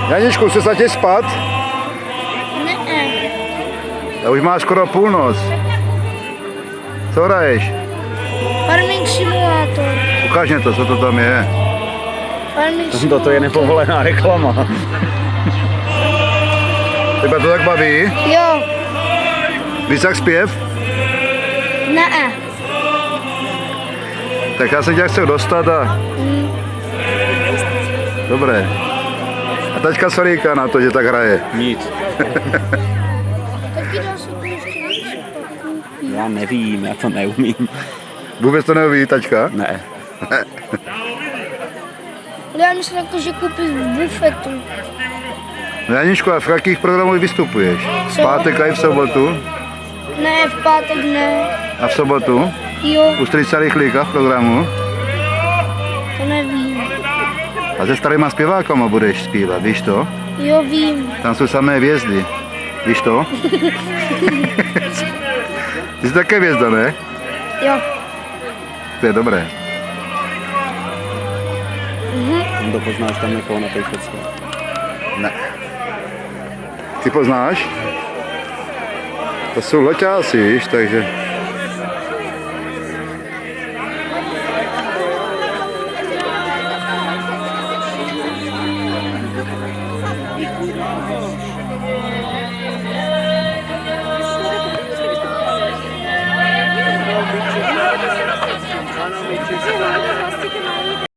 Janičku, chce se ti spát? Ne. A už máš skoro půlnoc. Co hraješ? Farming Simulator. Ukáž mě to, co to tam je. Farming Simulator. To je nepovolená reklama. Tebe to tak baví? Jo. Víš jak zpěv? Ne. Tak já se tě chci dostat a... Dobré. A teďka sorríka na to, že tak hraje. Nic. Taky dá se to ještě víc. Já nevím, já to neumím. Vůbec to neví, tačka? Ne. Ale já myslím, jako, že koupíš v bufetu. Janičku, a v jakých programech vystupuješ? V Co? pátek a i v sobotu? Ne, v pátek ne. A v sobotu? Jo, U Strýca Rychlíka v programu? to nevím. A se starýma zpěvákama budeš zpívat, víš to? Jo, vím. Tam jsou samé hvězdy. Víš to? Ty jsi také hvězda, ne? Jo. To je dobré. To poznáš tam někoho na té fotce. Ne. Ty poznáš? To jsou loťáci, víš, takže... Ano,